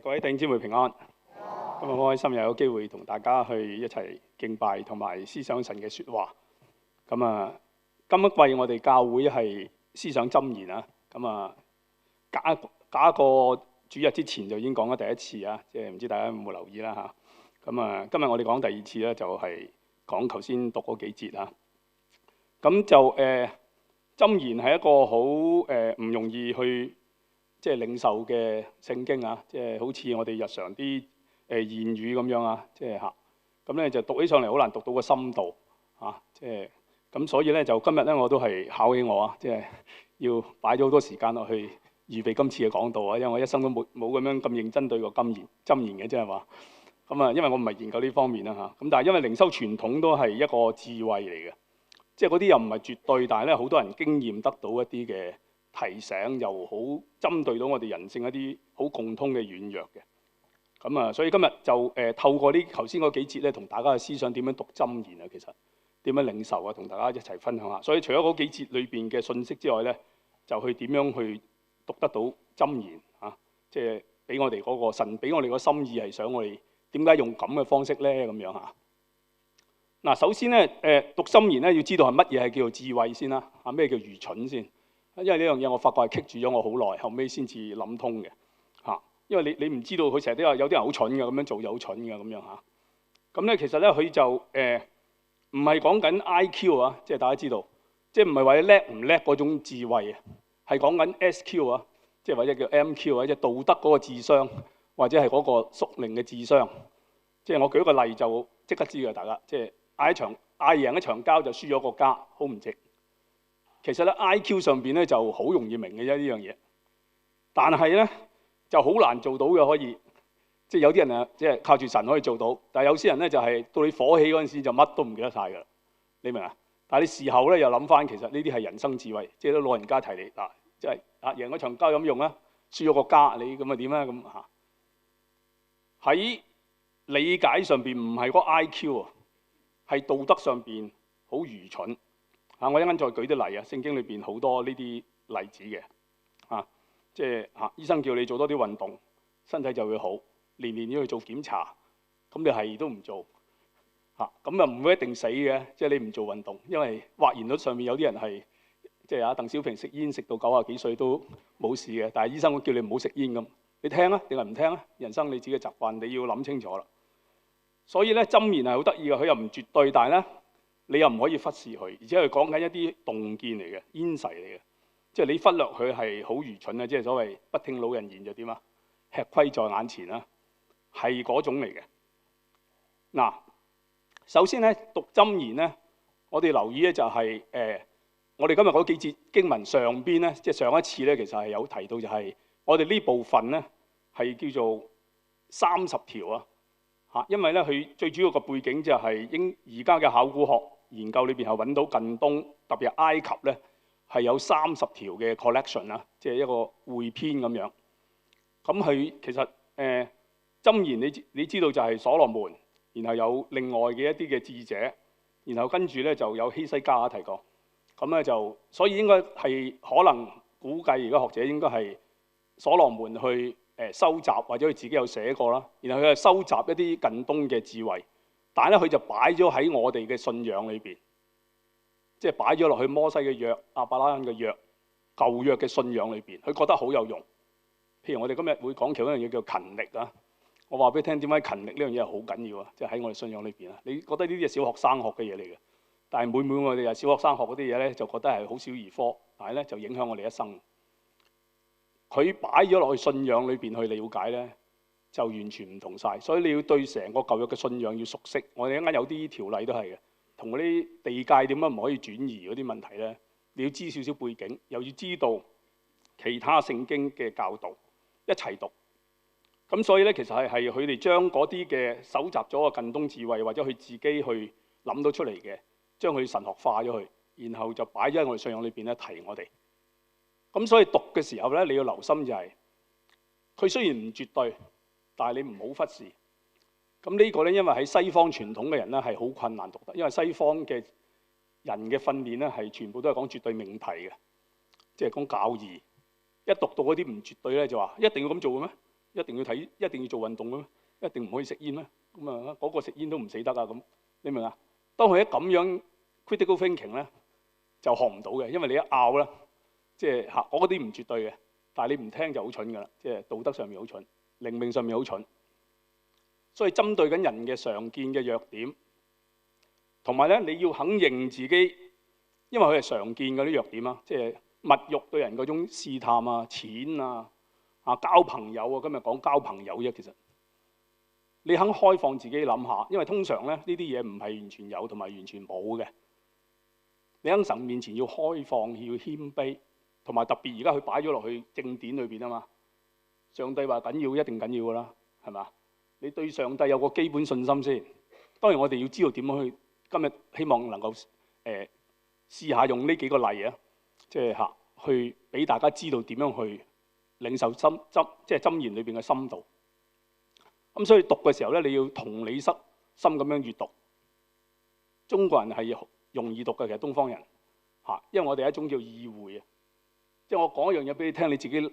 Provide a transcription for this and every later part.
各位弟兄姊妹平安。今日好開心又有機會同大家去一齊敬拜同埋思想神嘅説話。今一季我哋教會係思想箴言啊。假一個主日之前就已經講咗第一次啊，即係唔知大家有冇留意啦嚇。今日我哋講第二次咧，就係講頭先讀嗰幾節啊。箴言係一個好唔容易去即係領受嘅聖經啊，即係好似我哋日常啲言語咁樣啊，即係咁咧就讀起上嚟好難讀到個深度啊，即係咁所以咧就今日咧我都係考起我啊，即係要擺咗好多時間落去預備今次嘅講道啊，因為我一生都冇咁樣咁認真對過箴言嘅，即係話因為我唔係研究呢方面啦嚇，咁但係因為靈修傳統都係一個智慧嚟嘅，即係嗰啲又唔係絕對，但係咧好多人經驗得到一啲嘅提醒，又好針對到我哋人性一啲好共通嘅軟弱嘅。所以今日就透過呢頭先嗰幾節咧，同大家嘅思想點樣讀箴言啊，其實點樣領受啊，同大家一齊分享下。所以除咗嗰幾節裏邊嘅信息之外咧，就去點樣去讀得到箴言啊？即係俾我哋嗰個神俾我哋個心意係想我哋點解用咁嘅方式咧咁樣嚇。嗱，首先咧讀箴言咧要知道係乜嘢係叫做智慧先啦，咩叫愚蠢先？因為呢樣嘢我發覺係棘住咗我好耐，後尾先至諗通嘅嚇。因為你唔知道佢成日都有啲人好蠢嘅，咁樣做又好蠢嘅咁樣嚇。咁咧其實咧佢就唔係講緊 IQ 啊，即係大家知道，即係唔係話叻唔叻嗰種智慧啊，係講緊 SQ 啊，即係或者叫 MQ 啊，即係道德嗰個智商，或者係嗰個屬靈嘅智商。即係我舉一個例就即刻知嘅，大家即係嗌贏一場交就輸咗個家，好唔值。其實咧 IQ 上邊咧就好容易明嘅啫呢樣嘢，但係咧就好難做到嘅，可以即係有啲人啊，即係靠住神可以做到，但係有些人咧就係到你火起嗰陣時就乜都唔記得晒㗎啦，你明啊？但係你事後咧又諗翻，其實呢啲係人生智慧，即係啲老人家提你嗱，即係贏嗰場交咁用啦，輸咗個家你咁啊點啊咁嚇？喺理解上邊唔係嗰個 IQ 啊，係道德上邊好愚蠢。我一陣間再舉啲例啊，聖經裏邊好多呢啲例子嘅即係醫生叫你做多啲運動，身體就會好，年年要去做檢查，咁你係都唔做咁又唔會一定死嘅，即係你唔做運動，因為或然率上面有啲人係即係鄧小平食煙食到90幾歲都冇事嘅，但係醫生會叫你唔好食煙咁，你聽啊定係唔聽啊？人生你自己嘅習慣，你要諗清楚啦。所以咧箴言係好得意嘅，佢又唔絕對，但係咧，你又唔可以忽視佢，而且佢講緊一啲洞見嚟嘅，insight嚟嘅，即係你忽略佢係好愚蠢啊！即係所謂不聽老人言就點啊？吃虧在眼前啦，係嗰種嚟嘅。嗱，首先咧讀箴言咧，我哋留意咧就係我哋今日嗰幾節經文上邊咧，即係上一次咧其實係有提到就係我哋呢部分咧係叫做30條啊。因為咧佢最主要個背景就係而家嘅考古學研究裏邊係揾到近東，特別係埃及咧係有30條嘅 collection 啊，即係一個匯編咁樣。咁佢其實箴言你知道就係所羅門，然後有另外嘅一啲嘅智者，然後跟住咧就有希西家提過。咁咧就所以應該係可能估計而家學者應該係所羅門去收集或者佢自己有寫過啦，然後佢係收集一啲近東嘅智慧，但係咧佢就擺咗喺我哋嘅信仰裏邊，即係擺咗落去摩西嘅約、亞伯拉罕嘅約、舊約嘅信仰裏邊，佢覺得好有用。譬如我哋今日會講其中一樣嘢叫勤力啊，我話俾你聽點解勤力呢樣嘢係好緊要啊，即係喺我哋信仰裏邊啊。你覺得呢啲係小學生學嘅嘢嚟嘅，但係每我哋係小學生學嗰啲嘢咧，就覺得係好小兒科，但係咧就影響我哋一生。佢擺咗落去信仰裏邊去了解咧，就完全唔同晒。所以你要對成個舊約嘅信仰要熟悉。我哋一陣間有啲條例都係嘅，同嗰啲地界點解唔可以轉移嗰啲問題咧，你要知少少背景，又要知道其他聖經嘅教導，一齊讀。咁所以咧，其實係佢哋將嗰啲嘅搜集咗個近東智慧，或者佢自己去諗到出嚟嘅，將佢神學化咗佢，然後就擺咗喺我哋信仰裏邊咧提我哋。咁所以讀嘅時候咧，你要留心就係，佢雖然唔絕對，但係你唔好忽視。咁呢個咧，因為喺西方傳統嘅人咧係好困難讀得，因為西方嘅人嘅訓練咧係全部都係講絕對命題嘅，即係講教義。一讀到嗰啲唔絕對咧，就話一定要咁做嘅咩？一定要睇，一定要做運動嘅咩？一定唔可以食煙咩？咁啊，嗰個食煙都唔死得啊！咁你明啊？當佢一咁樣 critical thinking 咧，就學唔到嘅，因為你一拗啦，即係嚇我嗰啲唔絕對嘅，但係你唔聽就好蠢㗎啦，即係道德上面好蠢，靈命上面好蠢。所以針對緊人嘅常見嘅弱點，同埋咧你要肯認自己，因為佢係常見嗰啲弱點啊，即係物慾對人嗰種試探啊、錢啊、交朋友啊，今日講交朋友啫，其實你肯開放自己諗下，因為通常咧呢啲嘢唔係完全有同埋完全冇嘅。你喺神面前要開放，要謙卑，同埋特別而家佢擺咗落去正典裏邊啊嘛。上帝話緊要，一定緊要㗎啦，係嘛？你對上帝有個基本信心先。當然我哋要知道點樣去。今日希望能夠試下用呢幾個例啊，即係去俾大家知道點樣去領受即係箴言裏邊嘅深度。咁所以讀嘅時候咧，你要同理心咁樣閲讀。中國人係容易讀嘅，其實東方人因為我哋係一種叫意會啊，即係我講一樣嘢俾你聽，你自己諗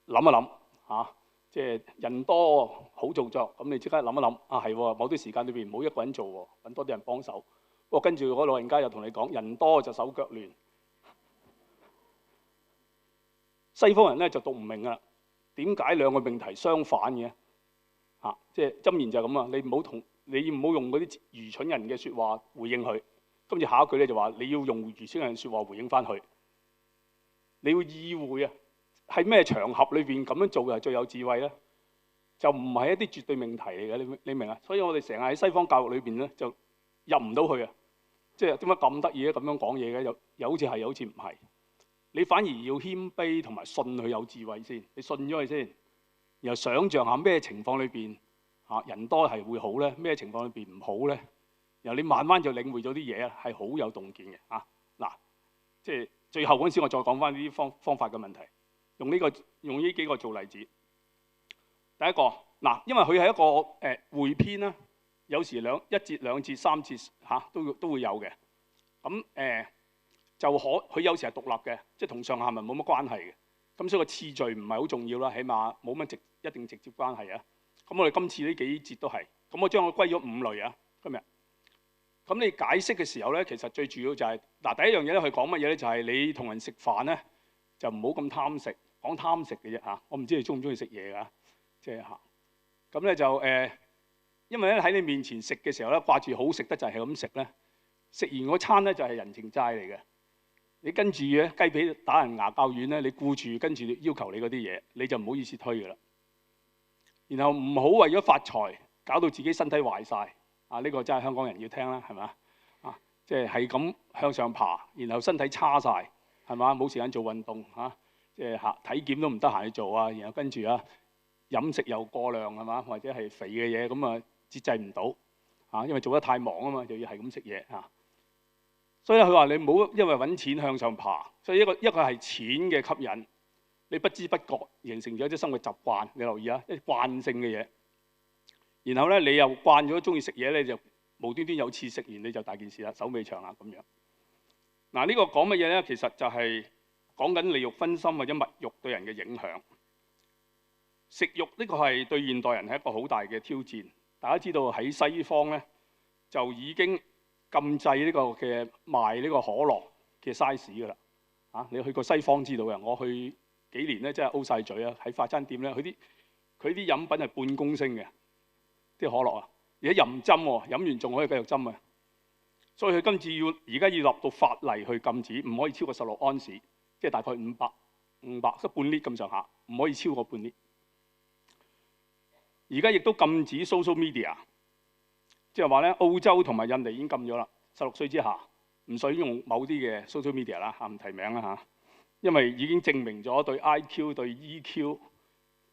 一諗即係人多好做作，咁你即刻諗一諗係喎，某啲時間裏邊唔好一個人做喎，揾多啲人幫手。不過跟住嗰老人家又同你講，人多就手腳亂。西方人咧就讀唔明啦，點解兩個命題相反嘅？即係箴言就係咁啊！你唔好用嗰啲愚蠢人嘅説話回應佢。跟住下一句咧就話你要用愚蠢人嘅説話回應翻佢。你要意會啊，喺咩場合裏邊咁樣做係最有智慧咧？就唔係一啲絕對命題嚟嘅，你明啊？所以我哋成日喺西方教育裏邊咧就入唔到去啊！即係點解咁得意咧？咁樣講嘢嘅又好似係，又好似唔係。你反而要謙卑同埋信佢有智慧先，你信咗佢先，然後想像下咩情況裏邊人多係會好咧，咩情況裏邊唔好咧？然後你慢慢就領會咗啲嘢啊，係好有洞見嘅嗱，即係最後嗰陣時，我再講翻呢啲方法嘅問題，用呢幾個做例子。第一個因為佢係一個匯編啦。有時一節、兩節、三節都會有嘅，咁佢有時係獨立嘅，即係同上下文冇乜關係嘅，咁所以個次序唔係好重要啦，起碼冇乜一定直接關係啊。咁我哋今次呢幾節都係，咁我將佢歸咗5類啊。今日，咁你解釋嘅時候咧，其實最主要就係第一樣嘢咧，佢講乜嘢咧？就係你同人食飯咧，就唔好咁貪食，講貪食嘅啫。我唔知你中唔中意食嘢㗎，即係咁咧就因為咧喺你面前食嘅時候咧，掛住好食得就係咁食咧，食完嗰餐咧就係人情債嚟嘅。你跟住咧雞髀打人牙較軟咧，你顧住跟住要求你嗰啲嘢，你就唔好意思推㗎啦。然後唔好為咗發財搞到自己身體壞晒。呢個真係香港人要聽啦，係咪？即係咁向上爬，然後身體差晒，係嘛？冇時間做運動即係體檢都唔得閒去做啊。然後跟住飲食又過量係嘛？或者係肥嘅嘢咁節制唔到因為做得太忙啊嘛，就要係咁食嘢所以咧，佢話你唔好因為揾錢向上爬，所以一個係錢嘅吸引，你不知不覺形成咗一啲生活習慣。你留意一啲慣性嘅嘢，然後咧你又慣咗中意食嘢咧，就無端端有次食完你就大件事啦，手尾長啦咁樣。呢個講乜嘢咧？其實就係講緊利慾熏心或者物慾對人嘅影響。食慾呢個係對現代人係一個好大嘅挑戰。大家知道喺西方咧就已經禁制呢個嘅賣呢個可樂嘅 size 㗎啦。你去過西方知道嘅，我去幾年咧真係 O 晒嘴啊！喺快餐店咧，佢啲飲品係半公升嘅啲可樂而家任斟喎，飲完仲可以繼續斟啊！所以佢今次而家要落到法例去禁止，唔可以超過16安士，即係大概500即係半 lit 咁上下，唔可以超過半 lit。而家亦都禁止 social media， 即係話咧澳洲同埋印尼已經禁咗啦，16歲之下唔使用某啲嘅 social media 啦，唔提名啦因為已經證明咗對 IQ、對 EQ、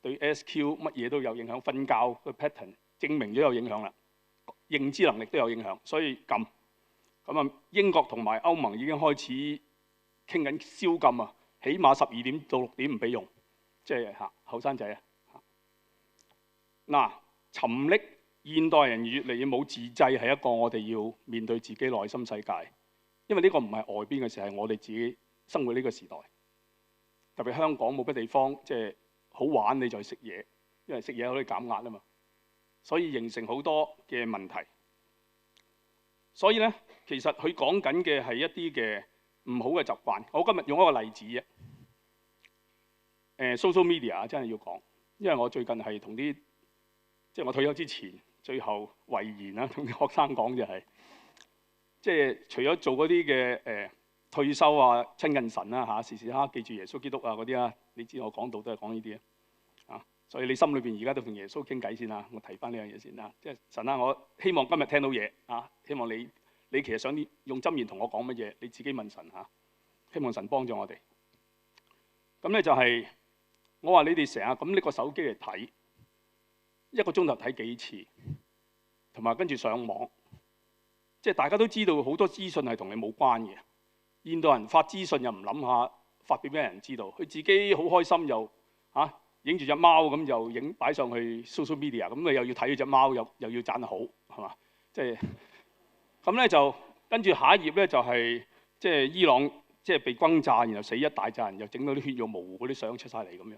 對 SQ 乜嘢都有影響，瞓覺個 pattern 證明咗有影響啦，認知能力都有影響，所以禁。英國同埋歐盟已經開始傾緊宵禁啊，起碼12點到6點唔俾用，即係後生仔沉溺現代人越嚟越冇自制，係一個我哋要面對自己內心世界，因為呢個唔係外邊嘅事，係我哋自己生活呢個時代。特別香港冇乜地方即係好玩，你就去食嘢，因為食嘢可以減壓啊嘛，所以形成好多嘅問題。所以咧，其實佢講緊嘅係一啲嘅唔好嘅習慣。我今日用一個例子啫。social media 真係要講，因為我最近係同啲即係我退休之前最後遺言啦，同啲學生講就係、即係除咗做嗰啲嘅退休啊、親近神啦嚇，時時刻刻記住耶穌基督啊嗰啲啊，你知我講道都係講呢啲啊。所以你心裏邊而家都同耶穌傾偈先啦。我提翻呢樣嘢先啦，即係神啊，我希望今日聽到嘢啊，希望你其實想用箴言同我講乜嘢，你自己問神嚇，希望神幫助我哋。咁咧就係、我話你哋成日咁拎個手機嚟睇，一個鐘頭睇幾次，同埋跟住上網，即係大家都知道好多資訊係同你冇關嘅。現代人發資訊又唔諗下發俾咩人知道，佢自己好開心又影住隻貓咁又影擺上去 social media， 咁你又要睇嗰隻貓又要讚好係嘛？即係咁咧就跟住下一頁咧就係即係伊朗即係被轟炸，然後死一大扎人，又整到啲血肉模糊嗰啲相出晒嚟咁樣。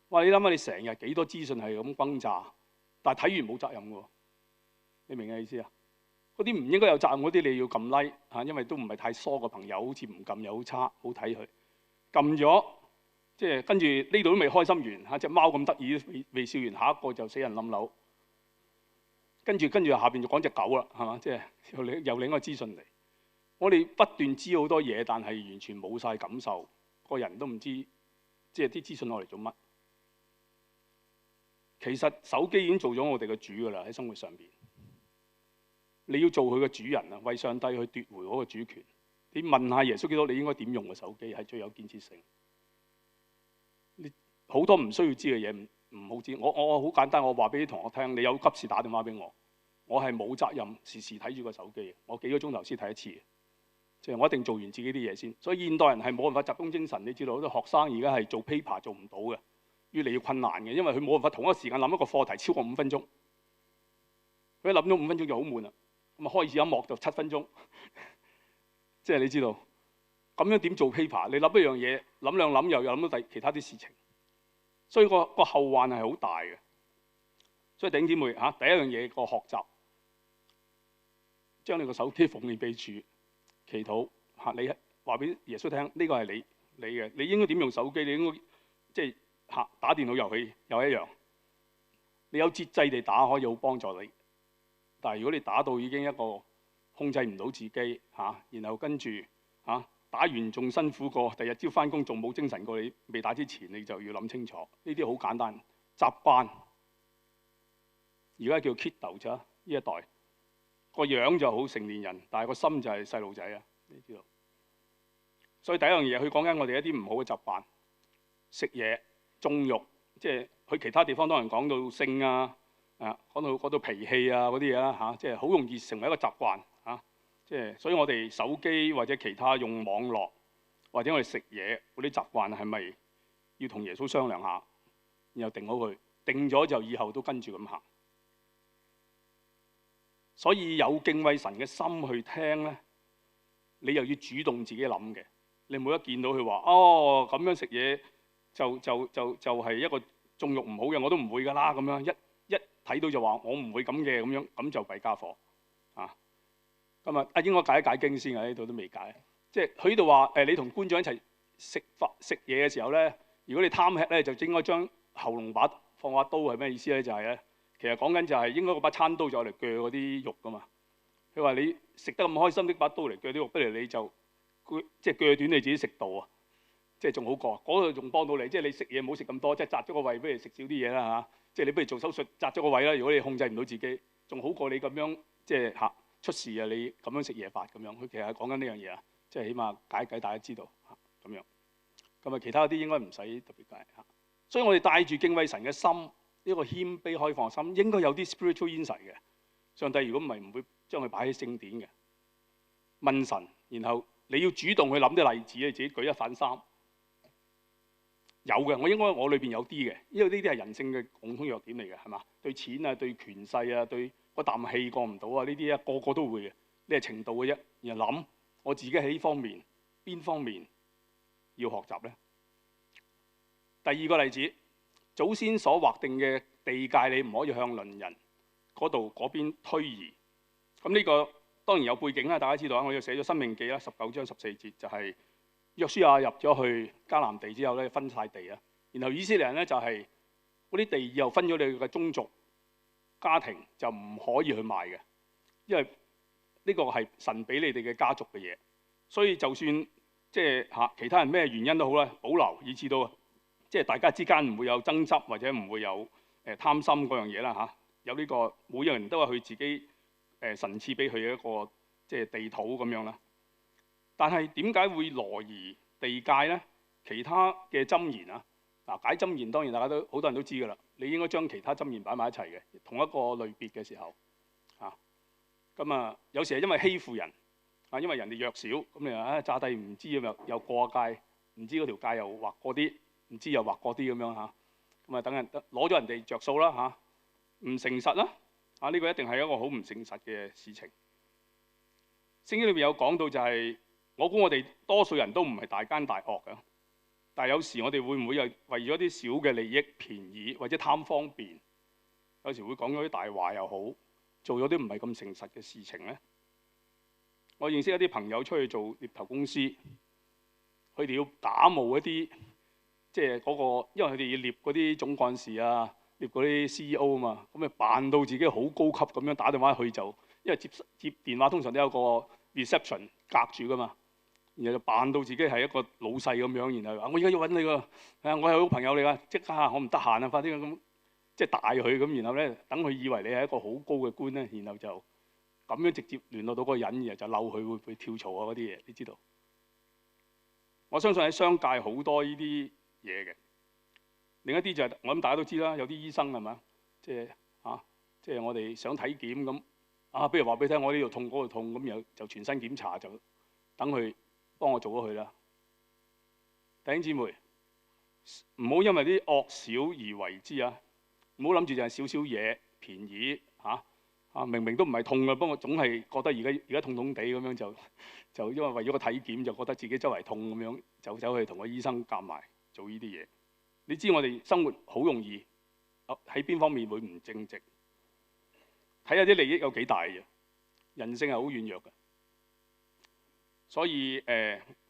哇！你諗下，你成日幾多資訊係咁轟炸，但係睇完冇責任喎。你明嘅意思啊？嗰啲唔應該有責任嗰啲，你要撳 like 嚇，因為都唔係太疏嘅朋友，好似唔撳又好差，好睇佢撳咗，即係跟住呢度都未開心完嚇，隻貓咁得意未笑完，下一個就死人冧樓，跟住下邊就講隻狗啦，係嘛？即係又另一個資訊嚟。我哋不斷知好多嘢，但係完全冇晒感受，個人都唔知即係啲資訊攞嚟做乜。其實手機已經做咗我哋嘅主㗎啦，喺生活上邊。你要做佢嘅主人啊，為上帝去奪回嗰個主權。你問下耶穌基督，你應該點用個手機係最有建設性？你好多唔需要知嘅嘢唔好知。我好簡單，我話俾啲同學聽，你有急事打電話俾我，我係冇責任時時睇住個手機，我幾個鐘頭先睇一次。即係我一定做完自己啲嘢先。所以現代人係冇辦法集中精神。你知道好多學生而家係做 paper 做唔到嘅，越嚟越困難嘅，因為佢冇辦法同一個時間諗一個課題超過5分鐘。佢一諗咗5分鐘就好悶啦。咁啊開始一幕就7分鐘，即係你知道咁樣點做 paper？ 你諗一樣嘢，諗兩諗又諗到其他啲事情，所以個後患係好大嘅。所以弟兄姊妹嚇，第一樣嘢個學習，將你個手機奉獻俾主，祈禱嚇，你話俾耶穌聽，呢個係你嘅，你應該點用手機？你應該即係嚇打電腦遊戲又一樣，你有節制地打可以好幫助你。但係如果你打到已經一個控制唔到自己嚇，然後跟住嚇打完仲辛苦過，第二朝翻工仲冇精神過，你未打之前你就要諗清楚。呢啲好簡單習慣，而家叫 kiddo 啫，呢一代個樣就好成年人，但係個心就係細路仔啊！你知道。所以第一樣嘢，佢講緊我哋一啲唔好嘅習慣，食嘢、縱慾，即係去其他地方當然講到性啊。講到脾氣啊嗰啲嘢啦嚇，即係好容易成為一個習慣嚇，即係所以我哋手機或者其他用網絡或者我哋食嘢嗰啲習慣係咪要同耶穌商量下，然後定好佢，定咗就以後都跟住咁行。所以有敬畏神嘅心去聽咧，你又要主動自己諗嘅，你冇一見到佢話哦咁樣食嘢就係一個縱慾唔好嘅，我都唔會㗎啦咁樣一睇到就話我唔會咁嘅咁樣，咁就弊傢伙啊！咁啊，應該解一解經先啊，呢度都未解。即係佢呢度話你同官長一齊食嘢嘅時候咧，如果你貪吃咧，就應該將喉嚨放把刀係咩意思咧？就係咧，其實講緊就係應該嗰把餐刀就嚟鋸嗰啲肉噶嘛。佢話你食得咁開心，拎把刀嚟鋸啲肉，不如你就即係鋸短你自己食道啊！即係仲好過，嗰度仲幫到你。即係你食嘢唔好食咁多，即係紮咗個胃，不如食少啲嘢啦嚇。即係你不如做手術紮咗個位啦。如果你控制唔到自己，仲好過你咁樣即係嚇出事啊！你咁樣食嘢法咁樣，佢其實係講緊呢樣嘢啊。即係起碼解大家知道嚇咁樣。咁啊，其他啲應該唔使特別解嚇。所以我哋帶住敬畏神嘅心，呢個謙卑開放嘅心，應該有啲 spiritual insight 嘅。上帝如果唔係唔會將佢擺喺聖典嘅。問神，然後你要主動去諗啲例子，你自己舉一反三。有嘅，我裏邊有啲嘅，因為呢啲係人性嘅共通弱點嚟嘅，係嘛？對錢啊，對權勢啊，對嗰啖氣過唔到啊，呢啲啊個個都會嘅，呢係程度嘅啫。然後諗我自己喺呢方面邊方面要學習咧？第二個例子，祖先所劃定嘅地界，你唔可以向鄰人嗰邊推移。咁呢個當然有背景啦，大家知道啊。我要寫咗《申命記》啦，19章14節就係約書亞入咗去迦南地之後咧，分晒地啊。然後以色列人咧就係嗰啲地以後分咗你嘅宗族家庭，就唔可以去賣嘅，因為呢個係神俾你哋嘅家族嘅嘢。所以就算即係其他人咩原因都好啦，保留以至到即係大家之間唔會有爭執或者唔會有貪心嗰樣嘢啦嚇。有呢個每個人都係佢自己神賜俾佢嘅一個即係地土咁樣啦。但係點解會挪移地界咧？其他嘅箴言啊，解箴言當然大家都好多人都知㗎啦。你應該將其他箴言擺埋一齊嘅，同一個類別嘅時候咁啊，有時係因為欺負人啊，因為人哋弱小，咁你話炸低唔知又過界，唔知嗰條界又劃過啲，唔知又劃過啲咁樣嚇。咁啊等人攞咗人哋着數啦嚇，唔誠實啦呢個一定係一個好唔誠實嘅事情。聖經裏面有講到就係，我估我哋多數人都唔係大奸大惡㗎，但係有時我哋會唔會又為咗啲小嘅利益、便宜或者貪方便，有時會講咗啲大話又好，做咗啲唔係咁誠實嘅事情咧？我認識一啲朋友出去做獵頭公司，佢哋要假冒一啲即係嗰個，因為佢哋要獵嗰啲總幹事啊，獵嗰啲 CEO 啊嘛，咁咪扮到自己好高級咁樣打電話去，就因為接電話通常都有個 reception 隔住噶嘛，然後就扮到自己係一個老細咁樣，然後話我而家要揾你㗎，我係好朋友嚟㗎，即刻我唔得閒啊，快啲咁即係帶佢咁，然後咧等佢以為你係一個好高嘅官咧，然後就咁樣直接聯絡到嗰個人，然後就嬲佢會唔會跳槽啊嗰啲嘢，你知道？我相信喺商界好多呢啲嘢嘅。另一啲就係我諗大家都知啦，有啲醫生係嘛，即係我哋想體檢咁不如話俾你聽，我呢度痛嗰度痛，咁又就全身檢查，就等佢幫我做咗佢啦。弟兄姊妹，唔好因為啲惡小而為之啊！唔好諗住就係少少嘢便宜明明都唔係痛嘅，不過總係覺得而家痛痛地咁樣，就因為為咗個體檢就覺得自己周圍痛咁樣，就走去同個醫生夾埋做呢啲嘢。你知我哋生活好容易喺邊方面會唔正直？睇下啲利益有幾大嘅，人性係好軟弱嘅。所以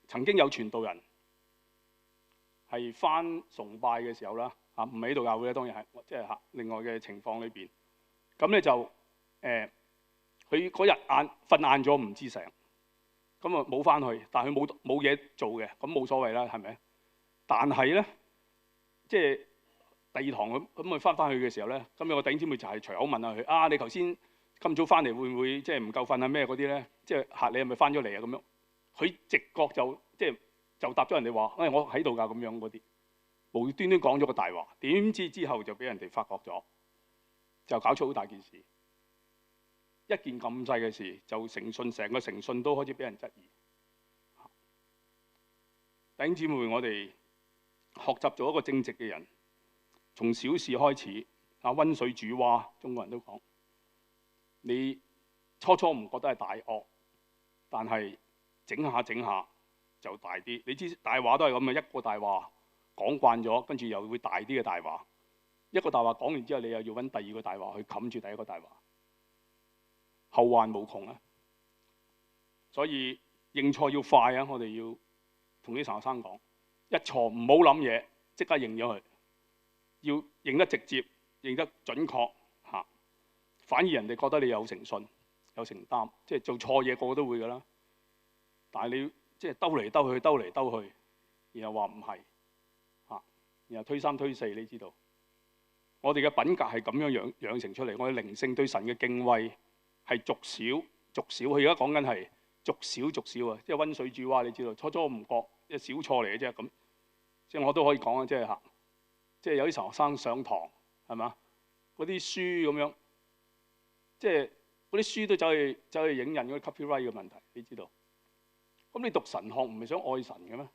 曾經有傳道人係返崇拜嘅時候啦，唔喺度教會咧，當然係即係另外嘅情況裏邊。咁咧就佢嗰日瞓晏咗唔知醒，咁啊冇返去，但係佢冇嘢做嘅，咁冇所謂啦，係咪？但係咧，即係第二堂咁佢返去嘅時候咧，咁有個弟兄姊妹就係隨口問下佢你頭先咁早返嚟會唔會即係唔夠瞓啊咩嗰啲咧？即係嚇你係咪返咗嚟啊咁樣？佢直覺就答咗人哋話我喺度㗎咁樣嗰啲，無端端講咗個大話，點知之後就俾人哋發覺咗，就搞出好大件事。一件咁細嘅事就誠信，成個誠信都開始俾人質疑。弟兄姊妹，我哋學習做一個正直嘅人，從小事開始溫水煮蛙，中國人都講。你初初唔覺得係大惡，但係整下就大啲。你知大話都係咁嘅，一個大話講慣咗，跟住又會大啲嘅大話。一個大話講完之後，你又要揾第二個大話去冚住第一個大話，後患無窮啊！所以認錯要快啊！我哋要同啲神學生講，一錯唔好諗嘢，即刻認咗佢，要認得直接，認得準確嚇。反而人哋覺得你有誠信、有承擔，即係做錯嘢個個都會㗎啦。但係你即係兜嚟兜去，然後話唔係嚇，然後推三推四，你知道？我哋嘅品格係咁樣養成出嚟，我哋靈性對神嘅敬畏係逐少。佢而家講緊係逐少啊，即係溫水煮蛙。你知道，初唔覺，即係小錯嚟嘅啫。咁即係我都可以講啊，即係有啲神學生上堂係嘛，嗰啲書咁樣，即係嗰啲書都走去影印嗰啲 copyright 嘅問題，你知道？咁你讀神學唔係想愛神嘅咩？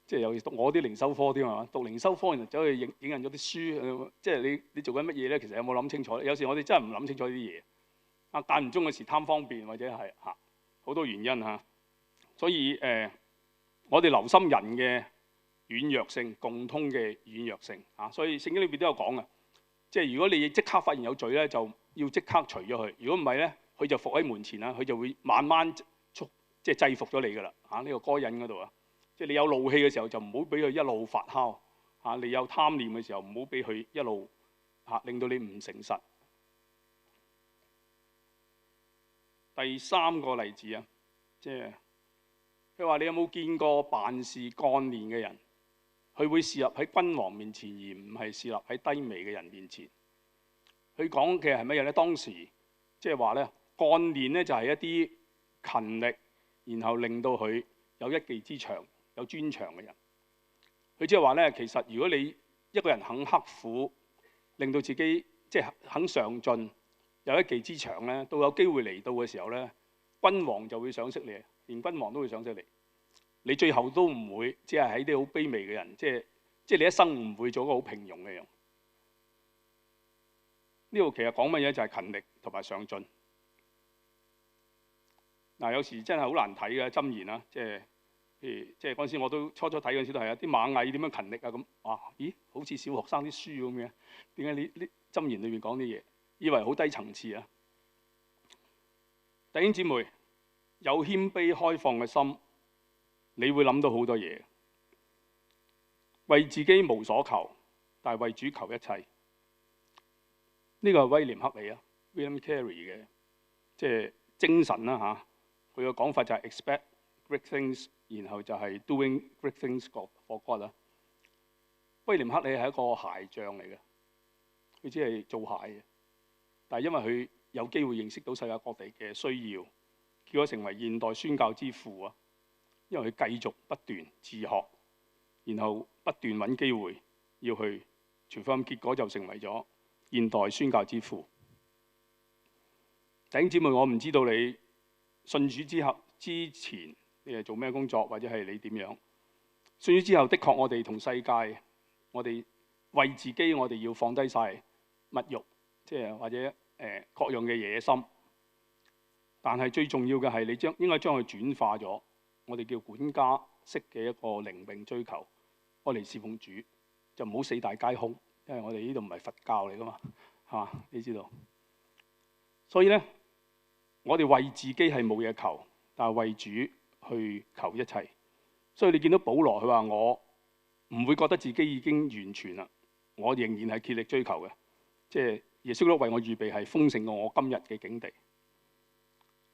即係尤其讀我啲靈修科添係嘛？讀靈修科然後走去影印咗啲書，即係你做緊乜嘢咧？其實有冇諗清楚？有時我哋真係唔諗清楚呢啲嘢。間唔中嘅時貪方便或者係好多原因。所以我哋留心人嘅軟弱性，共通嘅軟弱性啊。所以聖經裏邊都有講嘅，即係如果你即刻發現有罪咧，就要即刻除咗佢。如果唔係咧，佢就伏喺門前啦，佢就會慢慢即係制服咗你㗎啦。嚇，呢個該隱嗰度啊，即係你有怒氣嘅時候就唔好俾佢一路發酵嚇，你有貪念嘅時候唔好俾佢一路嚇令到你唔誠實。第三個例子啊，即係佢話你有冇見過辦事幹練嘅人？佢會侍立喺君王面前，而唔係侍立喺低微嘅人面前。佢講嘅係乜嘢咧？當時即係話咧，幹練咧就係一啲勤力，然後令到佢有一技之長、有專長嘅人。佢即係話咧，其實如果你一個人肯刻苦，令到自己即係肯上進，有一技之長咧，到有機會嚟到嘅時候咧，君王就會賞識你，連君王都會賞識你。你最後都唔會只係喺啲好卑微嘅人，即係你一生唔會做一個好平庸嘅人。呢度其實講乜嘢就係勤力同埋上進。嗱，有時真係好難睇嘅箴言啦，即係嗰陣時我都初睇嗰陣時都係啊，啲螞蟻點樣勤力啊咁，哇！咦，好似小學生啲書咁嘅，點解呢箴言裏面講啲嘢，以為好低層次啊？弟兄姊妹，有謙卑開放嘅心，你會諗到好多嘢，為自己無所求，但係為主求一切。呢個係威廉克里啊 ，William Carey 嘅即係精神啦嚇。佢嘅講法就係 expect great things， 然後就係 doing great things for God 啦。威廉克里係一個鞋匠嚟嘅，佢只係做鞋嘅，但係因為佢有機會認識到世界各地嘅需要，結果成為現代宣教之父啊！因為佢繼續不斷自學，然後不斷揾機會要去傳福音，結果就成為咗現代宣教之父。弟兄姊妹，我唔知道你信主之前你係做咩工作，或者係你點樣？信主之後，的確我哋同世界，我哋為自己，我哋要放低晒物慾，即係或者各樣嘅野心。但係最重要嘅係你應該將佢轉化咗。我哋叫管家式嘅一個靈命追求，我嚟侍奉主，就唔好四大皆空，因為我哋呢度唔係佛教嚟噶嘛，係嘛？你知道，所以咧，我哋為自己係冇嘢求，但係為主去求一切。所以你見到保羅佢話：我唔會覺得自己已經完全啦，我仍然係竭力追求嘅，即係耶穌都為我預備係豐盛過我今日嘅境地。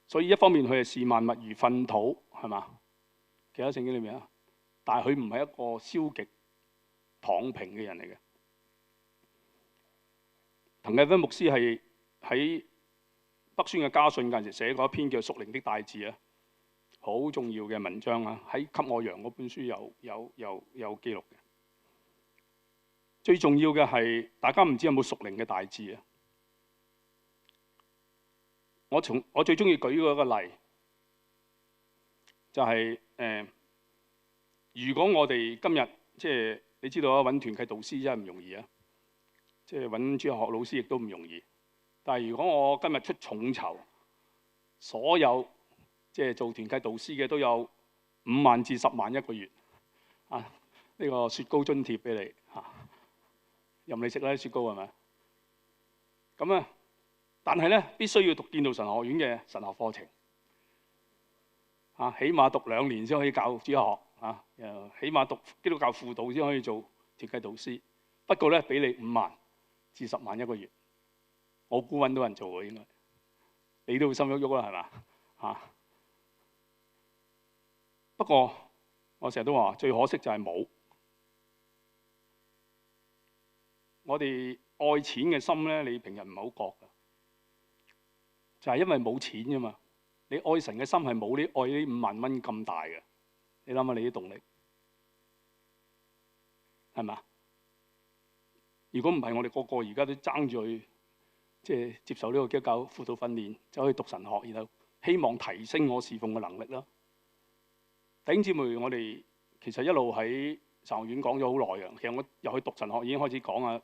所以一方面佢係視萬物如糞土，係嘛？其他聖經裏面啊，但係佢唔係一個消極躺平嘅人嚟嘅。滕繼輝牧師係喺北宣嘅家訓嗰陣時寫過一篇叫《屬靈的大志》啊，好重要嘅文章啊，喺《給我羊》嗰本書有記錄嘅。最重要嘅係大家唔知有冇屬靈嘅大志啊？我最中意舉嗰個例，就係如果我哋今日即係你知道啊，揾團契導師真係唔容易啊，即係揾主日學老師亦都唔容易。但係如果我今日出重籌，所有即係做團契導師嘅都有5萬至10萬一個月啊！呢個雪糕津貼俾你嚇，任你食啦啲雪糕係咪？咁啊，但係咧必須要讀建道神學院嘅神學課程。起碼讀2年先可以教主學啊！起碼讀基督教輔導先可以做團契導師。不過咧，俾你5萬至10萬一個月，我估揾到人做喎應該。你都會心喐喐啦，係嘛？不過我成日都話，最可惜就係冇。我哋愛錢嘅心咧，你平日唔係好覺㗎，就係因為冇錢啫嘛。你愛神嘅心係冇你愛呢5萬蚊咁大嘅，你諗下你啲動力係嘛？如果唔係，我哋個個而家都爭住去即係接受呢個基督教輔導訓練，走去讀神學，然後希望提升我侍奉嘅能力啦。弟兄姊妹，我哋其實一路喺神學院講咗好耐嘅。其實我入去讀神學已經開始講啊，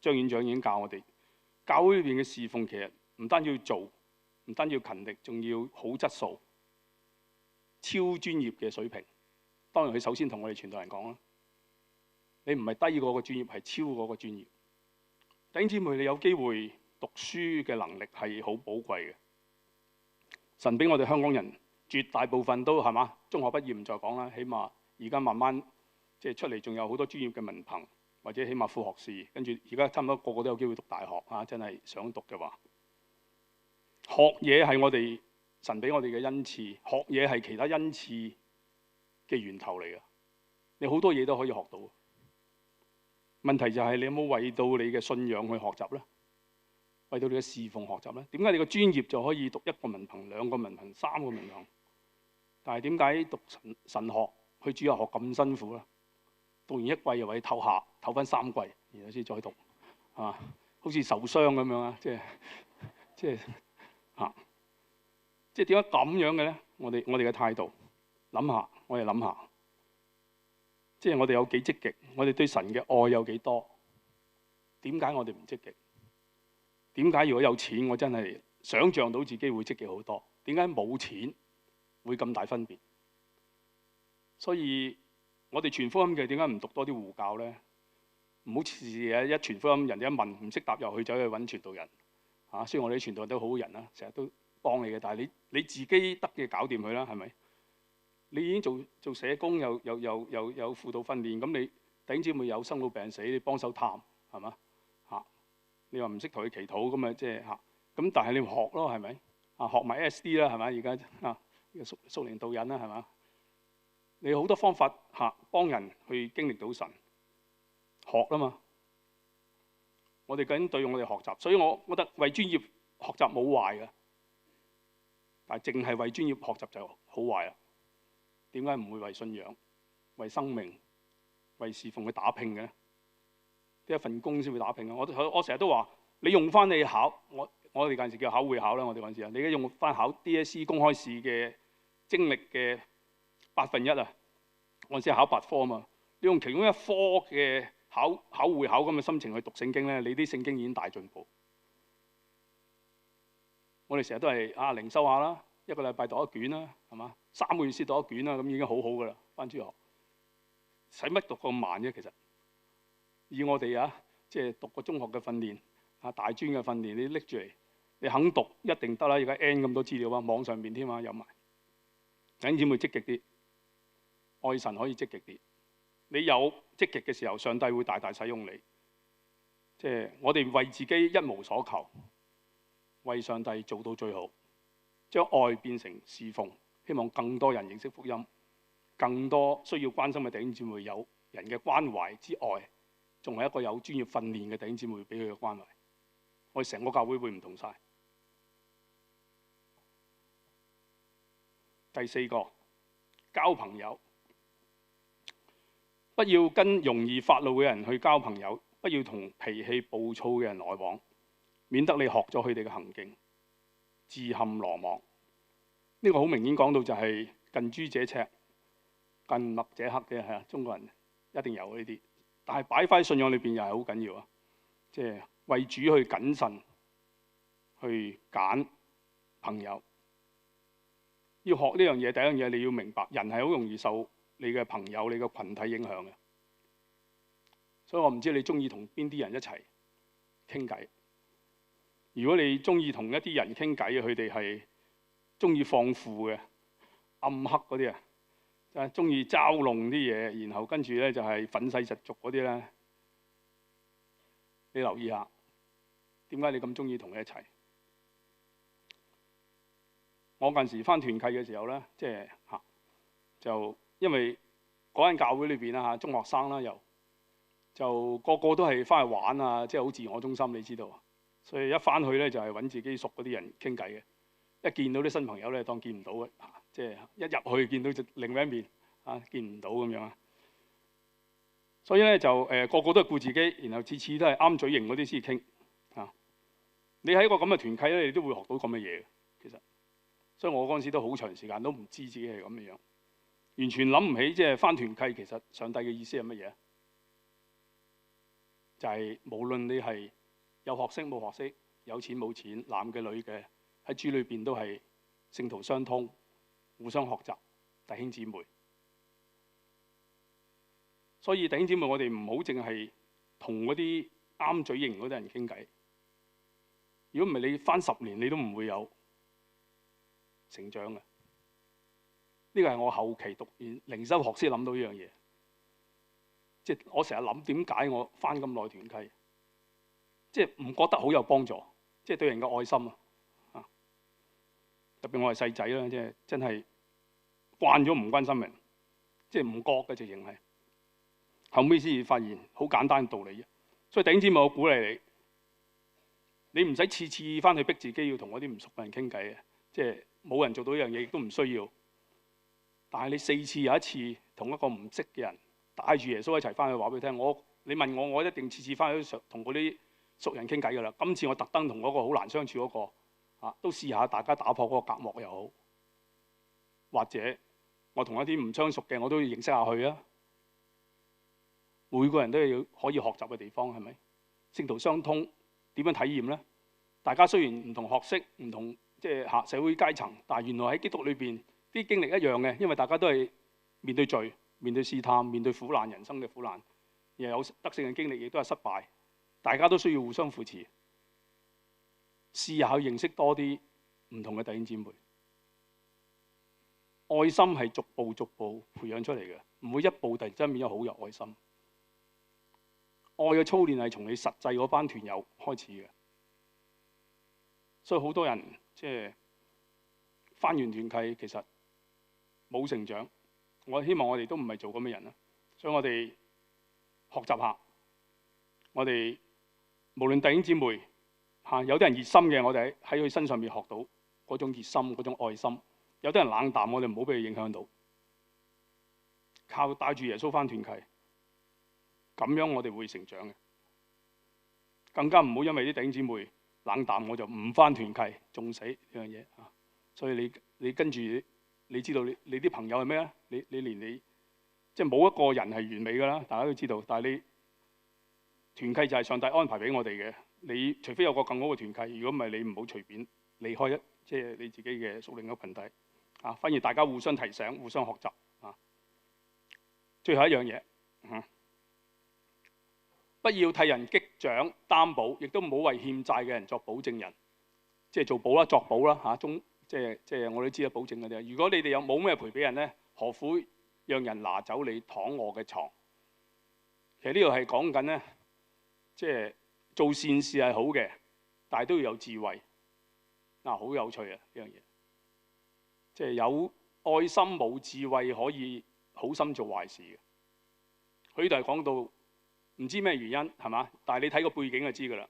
張院長已經教我哋，教會裏邊嘅侍奉其實唔單要做。唔單要勤力，仲要好質素、超專業嘅水平。當然佢首先同我哋傳道人講啦，你唔係低過個專業，係超過個專業。弟兄姊妹，你有機會讀書嘅能力係好寶貴嘅。神俾我哋香港人絕大部分都係嘛，中學畢業唔再講啦，起碼而家慢慢即係出嚟，仲有好多專業嘅文憑，或者起碼副學士，跟住而家差唔多個個都有機會讀大學啊！真係想讀嘅話，學嘢係我哋神俾我哋嘅恩賜，學嘢係其他恩賜嘅源頭嚟嘅。你好多嘢都可以學到，問題就係你有冇為到你嘅信仰去學習呢？為到你嘅侍奉學習呢？點解你個專業就可以讀一個文憑、兩個文憑、三個文憑，但係點解讀神學去主日學咁辛苦呢？讀完一季又話要唞下，唞翻3季，然後先再讀，啊，好似受傷咁樣啊！即係點解咁樣嘅咧？我哋嘅態度，諗下，我哋諗下，即係我哋有幾積極，我哋對神嘅愛有幾多？點解我哋唔積極？點解如果有錢，我真係想像到自己會積極好多？點解冇錢會咁大分別？所以我哋傳福音嘅點解唔讀多啲護教咧？唔好似一傳福音，人哋一問唔識答，又去走去揾傳道人。雖然我哋啲傳道人都好人啦，成日都幫你嘅，但係你自己得嘅搞掂佢啦，係咪？你已經做社工，有輔導訓練，咁你弟兄姊妹有生老病死，你幫手探係嘛？你話唔識同佢祈禱咁啊，即係咁，但係你學咯，係咪？學埋 SD 啦，係咪？而家屬靈導引啦，係嘛？你好多方法幫人去經歷到神學啦嘛。我哋究竟對我哋學習，所以我覺得為專業學習冇壞嘅，但係淨係為專業學習就好壞啦。點解唔會為信仰、為生命、為侍奉去打拼嘅？一份工先會打拼啊！我成日都話，你用翻你考，我哋嗰陣時叫考會考啦，我哋嗰陣時啊，你而家用翻考 DSE 公開試嘅精力嘅1/8啊！我先係考8科啊嘛，你用其中一科嘅考會考咁嘅心情去讀聖經咧，你啲聖經已經大進步。我哋成日都係靈修下啦，一個禮拜讀一卷啦，係嘛？3個月先讀一卷啦，咁已經好好噶啦。返主學使乜讀咁慢啫？其實以我哋即係讀過中學嘅訓練大專嘅訓練，你拎住嚟，你肯讀一定得啦。而家 N 咁多資料網上面添有埋。弟兄姊妹積極啲，愛神可以積極啲。你有積極嘅時候，上帝會大大使用你。即係我哋為自己一無所求，為上帝做到最好，將愛變成侍奉，希望更多人認識福音，更多需要關心嘅弟兄姊妹有人嘅關懷之外，仲係一個有專業訓練嘅弟兄姊妹俾佢嘅關懷，我哋成個教會會唔同晒。第4個，交朋友，不要跟容易發怒嘅人去交朋友，不要同脾氣暴躁嘅人來往，免得你學咗佢哋嘅行徑，自陷羅網。呢個好明顯講到就係近朱者赤，近墨者黑嘅，係啊，中國人一定有呢啲。但係擺翻喺信仰裏邊又係好緊要啊！即係為主去謹慎，去揀朋友。要學呢樣嘢，第一樣嘢你要明白，人係好容易受你嘅朋友、你嘅群體影響嘅。所以我唔知你中意同邊啲人一齊傾偈。如果你中意同一啲人傾偈，佢哋係中意放負嘅、暗黑嗰啲啊，就係中意嘲弄啲嘢，然後跟住咧就係憤世嫉俗嗰啲咧。你留意下，點解你咁中意同佢一齊？我嗰陣時返團契嘅時候咧，即係就因為嗰間教會裏邊啦中學生啦又就個個都係返去玩啊，即係好自我中心，你知道。所以一返去咧就係揾自己熟嗰啲人傾偈嘅。一見到啲新朋友咧，當見唔到嘅，即係一入去見到就另一面見唔到咁樣啊。所以咧就個個都係顧自己，然後次次都係啱嘴型嗰啲先傾你喺一個咁嘅團契咧，你都會學到咁嘅嘢。其實，所以我嗰陣時都好長時間都唔知自己係咁嘅樣，完全諗唔起即係返團契其實上帝嘅意思係乜嘢？就係無論你係有學識冇學識，有錢冇錢，男嘅女嘅，喺主裏邊都係聖徒相通，互相學習，弟兄姊妹。所以弟兄姊妹，我哋唔好淨係同嗰啲啱嘴型嗰啲人傾偈。如果唔係，你返10年你都唔會有成長嘅。呢個係我後期讀完靈修學先諗到呢樣嘢。即係我成日諗點解我返咁耐團契，即係唔覺得好有幫助，即係對人嘅愛心啊！特別我係細仔啦，即係真係慣咗唔關心人，即係唔覺嘅直情係。後尾先至發現好簡單嘅道理啫。所以弟兄姊妹，我鼓勵你，你唔使次次返去逼自己要同嗰啲唔熟嘅人傾偈嘅，即係冇人做到呢樣嘢，亦都唔需要。但係你4次有1次同一個唔識嘅人帶住耶穌一齊返去話俾佢聽，你問我，我一定次次返去同嗰啲熟人傾偈㗎啦。今次我特登同嗰個好難相處嗰個都試下，大家打破嗰個隔膜又好，或者我同一啲唔相熟嘅我都要認識下佢啊。每個人都有可以學習嘅地方，係咪？聖徒相通點樣體驗呢？大家雖然唔同學識、唔同即係社會階層，但係原來喺基督裏邊啲經歷一樣嘅，因為大家都係面對罪、面對試探、面對苦難、人生嘅苦難，又有得勝嘅經歷，亦都係失敗。大家都需要互相扶持，試下去認識多啲唔同嘅弟兄姊妹。愛心係逐步逐步培養出嚟嘅，唔會一步突然之間變咗好有愛心。愛嘅操練係從你實際嗰班團友開始嘅，所以好多人即係返完團契其實冇成長。我希望我哋都唔係做咁嘅人啦，所以我哋學習下，我哋無論弟兄姊妹有啲人熱心嘅，我哋喺佢身上面學到嗰種熱心、嗰種愛心；有啲人冷淡，我哋唔好俾佢影響到。靠帶住耶穌返團契，咁樣我哋會成長嘅。更加唔好因為啲弟兄姊妹冷淡，我就唔返團契，仲死呢樣嘢啊！所以你跟住你知道你啲朋友係咩啊？你連你即係冇一個人係完美㗎啦，大家都知道。但係你團契就係上帝安排俾我哋嘅，你除非有個更好嘅團契，如果唔係你唔好隨便離開即係你自己嘅屬靈嘅群體啊。反而大家互相提醒、互相學習啊。最後一樣嘢，不要替人擊掌擔保，亦都唔好為欠債嘅人作保證人，即係做保啦、作保啦嚇。即係我都知啦，保證嗰啲。如果你哋有冇咩賠俾人咧，何苦讓人拿走你躺臥嘅床？其實呢度係講緊咧，即係做善事係好嘅，但係都要有智慧。好有趣啊呢樣嘢，即係有愛心冇智慧可以好心做壞事嘅。佢呢度係講到唔知咩原因係嘛？但係你睇個背景就知㗎啦。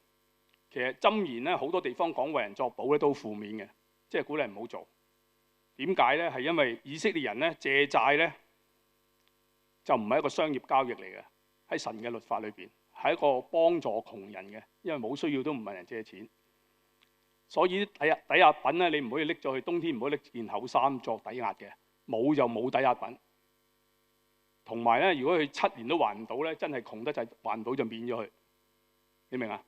其實箴言咧好多地方講為人作保咧都負面嘅，即係鼓勵唔好做。點解咧？係因為以色列人咧借債咧就唔係一個商業交易嚟嘅，喺神嘅律法裏邊係一個幫助窮人嘅，因為冇需要都唔問人借錢。所以抵押品咧，你唔可以拎咗去，冬天唔可以拎件厚衫作抵押嘅，冇就冇抵押品。同埋咧，如果佢7年都還唔到咧，真係窮得滯，還唔到就免咗佢。你明啊？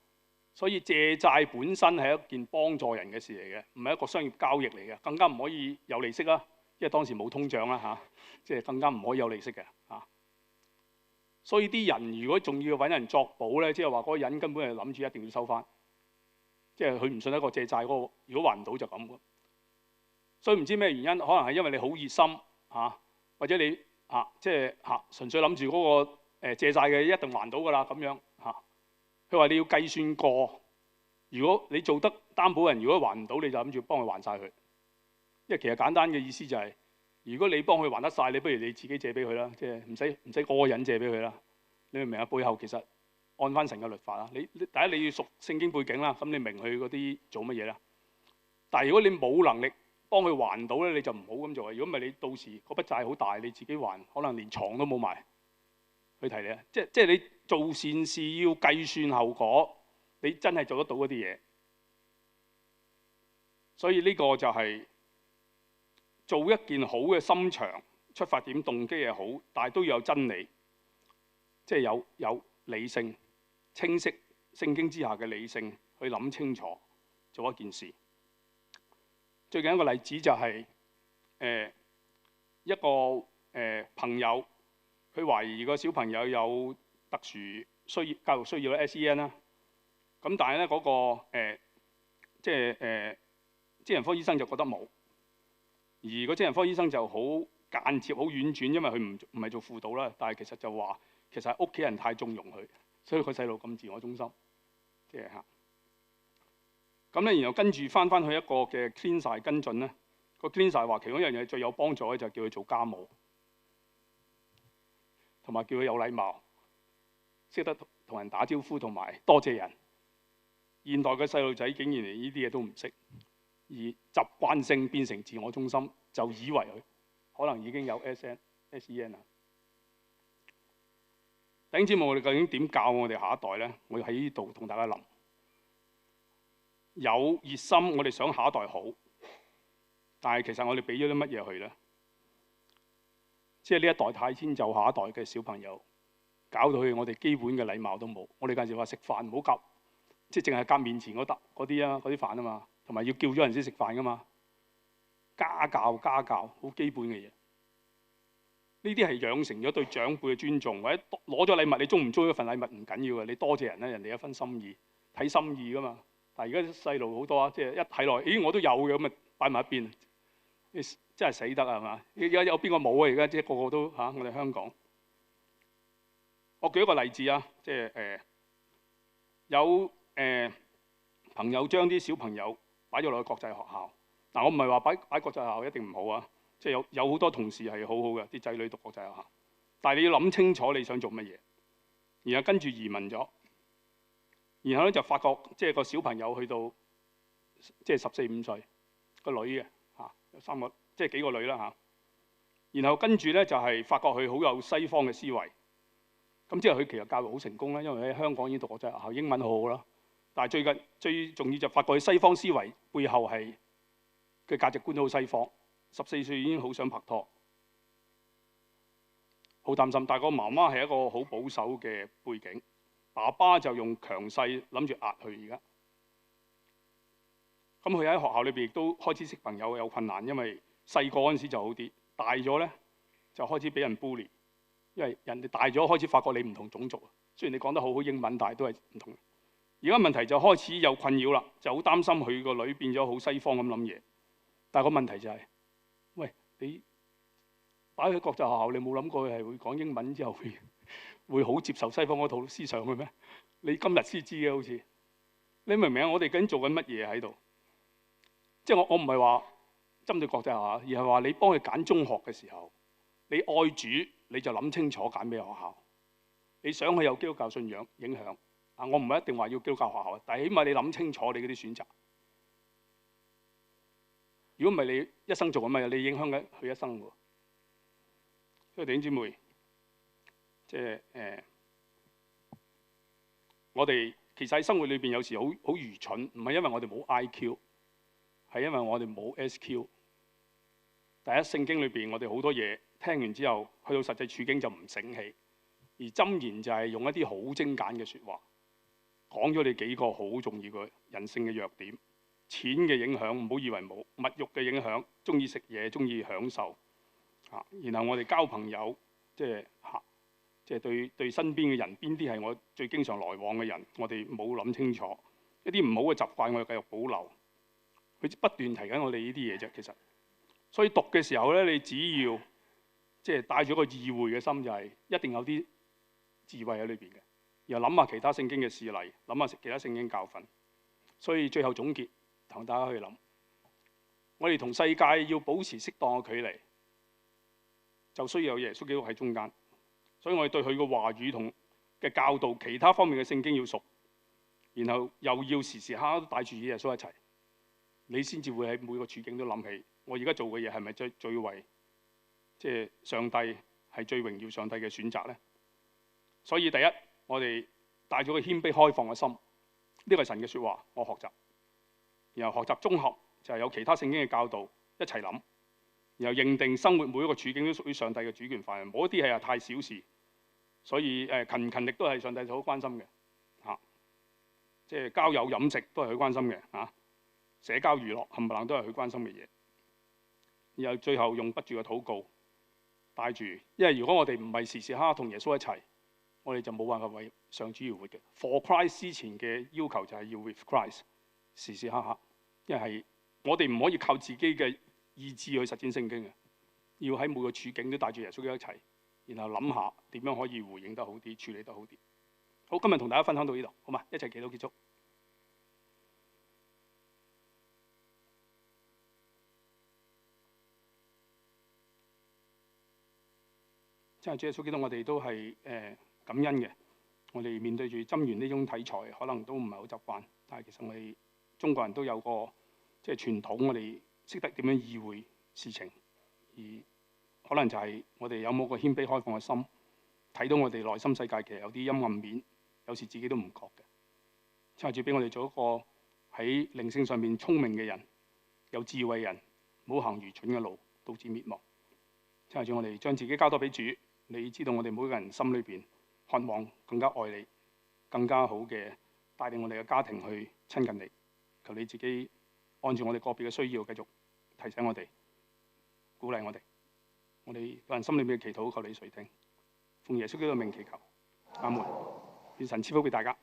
所以借債本身係一件幫助人嘅事嚟嘅，唔係一個商業交易嚟嘅，更加唔可以有利息啦，因為當時冇通脹啦嚇，即係更加唔可以有利息嘅嚇。所以啲人如果仲要揾人作保咧，即係話嗰個人根本係諗住一定要收翻，即係佢唔信得過借債嗰個，如果還唔到就咁。所以唔知咩原因，可能係因為你好熱心嚇，或者你即係純粹諗住嗰個借債嘅一定還到㗎啦咁樣嚇。佢話你要計算過，如果你做得擔保人，如果還唔到，你就諗住幫佢還晒佢。因為其實簡單嘅意思就係，如果你幫佢還得晒，你不如你自己借俾佢啦，即係唔使嗰個人借俾佢啦。你明唔明啊？背後其實按翻神嘅律法啦。第一你要熟聖經背景啦，咁你明佢嗰啲做乜嘢啦。但係如果你冇能力幫佢還到咧，你就唔好咁做啊！如果唔係，你到時嗰筆債好大，你自己還可能連床都冇埋。佢提你啊，即係你做善事要計算後果，你真係做得到嗰啲嘢。所以呢個就係做一件好嘅心腸，出發點動機係好，但係都要有真理，即係有理性、清晰聖經之下嘅理性去諗清楚做一件事。最近一個例子就係一個朋友佢懷疑個小朋友有特殊教育需要咧 SEN 啦。咁但係咧嗰個精神科醫生就覺得冇，而個精神科醫生就好間接、好婉轉，因為佢唔係做輔導啦，但係其實就話其實係屋企人太縱容佢，所以個細路咁自我中心，即係嚇。咁咧，然後跟住翻去一個嘅 cleanser 跟進咧，個 cleanser 話其中一樣嘢最有幫助咧，就叫佢做家務，同埋叫佢有禮貌，識得同人打招呼，同埋多謝人。現代嘅細路仔竟然連呢啲嘢都唔識，而習慣性變成自我中心，就以為佢可能已經有 SEN 啦。弟兄姊妹，我哋究竟點教我哋下一代咧？我要喺呢度同大家諗，有熱心，我哋想下一代好，但係其實我哋俾咗啲乜嘢佢咧？即係呢一代太遷就下一代嘅小朋友，搞到佢我哋基本嘅禮貌都冇。我哋近時話食飯唔好夾，即係淨係夾面前嗰啲飯啊嘛，同埋要叫咗人先食飯噶嘛。家教好基本嘅嘢，呢啲係養成咗對長輩嘅尊重，或者攞咗禮物，你中唔中意一份禮物唔緊要嘅，你多謝人咧，人哋一分心意，睇心意噶嘛。但係而家啲細路好多啊，即係一睇落，咦我都有嘅，咁咪擺埋一邊，真係死得啊係嘛？而家有邊個冇啊？而家即係個個都我哋香港。我舉一個例子啊，即係有朋友將啲小朋友擺咗落去國際學校。嗱，我唔係話擺國際學校一定唔好啊，即係有好多同事係好好嘅，啲仔女讀國際學校。但係你要諗清楚你想做乜嘢，然後跟住移民咗，然後咧就發覺即係個小朋友去到即係14、15歲個女嘅有3個即係幾個女啦嚇。然後跟住咧就係發覺佢好有西方嘅思維。咁之後佢其實教育好成功啦，因為喺香港已經讀國際學校，英文好好啦。但係最近最重要就發覺佢西方思維背後係嘅價值觀都好西方。14歲已經好想拍拖，好擔心。但係個媽媽係一個好保守嘅背景，爸爸就用強勢諗住壓佢而家。咁佢喺學校裏邊亦都開始識朋友有困難，因為細個嗰陣時就好啲，大咗咧就開始俾人 bully。因為人哋大咗開始發覺你唔同種族，雖然你講得好好英文，但係都係唔同。而家問題就開始有困擾啦，就好擔心佢個女變咗好西方咁諗嘢。但係個問題就係，喂，你擺喺國際學校，你冇諗過佢係會講英文之後會好接受西方嗰套思想嘅咩？你今日先知嘅好似，你明唔明啊？我哋究竟做緊乜嘢喺度？即係我唔係話針對國際學校，而係話你幫佢揀中學嘅時候，你愛主。你就諗清楚揀咩學校，你想佢有基督教信仰影響啊？我唔係一定話要基督教學校，但係起碼你諗清楚你嗰啲選擇。如果唔係你一生做緊乜嘢，你影響緊佢一生喎。所以弟兄姊妹，即係我哋其實喺生活裏邊有時好愚蠢，唔係因為我哋冇 IQ， 係因為我哋冇 SQ。第一，聖經裏邊我哋好多嘢。聽完之後，去到實際處境就唔醒起，而箴言就係用一啲好精簡嘅説話，講咗你幾個好重要嘅人性嘅弱點，錢嘅影響，唔好以為冇，物慾嘅影響，中意食嘢，中意享受，然後我哋交朋友，即係對身邊嘅人，邊啲係我最經常來往嘅人，我哋冇諗清楚，一啲唔好嘅習慣，我哋繼續保留，佢不斷提緊我哋呢啲嘢啫。其實，所以讀嘅時候咧，你只要即係帶咗個意會嘅心，就係一定有啲智慧喺裏邊嘅。然後諗下其他聖經嘅事例，諗下其他聖經教訓。所以最後總結，同大家去諗，我哋同世界要保持適當嘅距離，就需要有耶穌基督喺中間。所以我哋對佢嘅話語同嘅教導，其他方面嘅聖經要熟，然後又要時時刻刻都帶住耶穌一齊，你先至會喺每個處境都諗起，我而家做嘅嘢係咪最為？即係上帝係最榮耀上帝嘅選擇咧，所以第一，我哋帶咗個謙卑開放嘅心，呢個係神嘅説話，我學習，然後學習綜合就係有其他聖經嘅教導一齊諗，然後認定生活每一個處境都屬於上帝嘅主權範圍，冇一啲係太小事，所以勤唔勤力都係上帝好關心嘅嚇，即係交友飲食都係佢關心嘅嚇，社交娛樂冚唪唥都係佢關心嘅嘢，然後最後用不住嘅禱告。帶住，因為如果我哋唔係時時刻刻同耶穌一齊，我哋就冇辦法為上主而活嘅。For Christ 之前嘅要求就係要 with Christ， 時時刻刻，因為係我哋唔可以靠自己嘅意志去實踐聖經嘅，要喺每個處境都帶住耶穌一齊，然後諗下點樣可以回應得好啲，處理得好啲。好，今日同大家分享到呢度，好嘛？一齊祈禱結束。真係主耶穌基督，我哋都係感恩嘅。我哋面對住針砭呢種題材，可能都唔係好習慣，但係其實我哋中國人都有個即係傳統，我哋識得點樣意會事情，而可能就係我哋有冇個謙卑開放嘅心，睇到我哋內心世界其實有啲陰暗面，有時自己都唔覺嘅。真係主俾我哋做一個喺靈性上面聰明嘅人，有智慧嘅人，唔好行愚蠢嘅路，導致滅亡。真係主，我哋將自己交多俾主。你知道我哋每個人心裏邊渴望更加愛你，更加好嘅帶領我哋嘅家庭去親近你。求你自己按照我哋個別嘅需要，繼續提醒我哋、鼓勵我哋。我哋個人心裏面嘅祈禱，求你垂聽。奉耶穌基督嘅名祈求，阿門。願神賜福俾大家。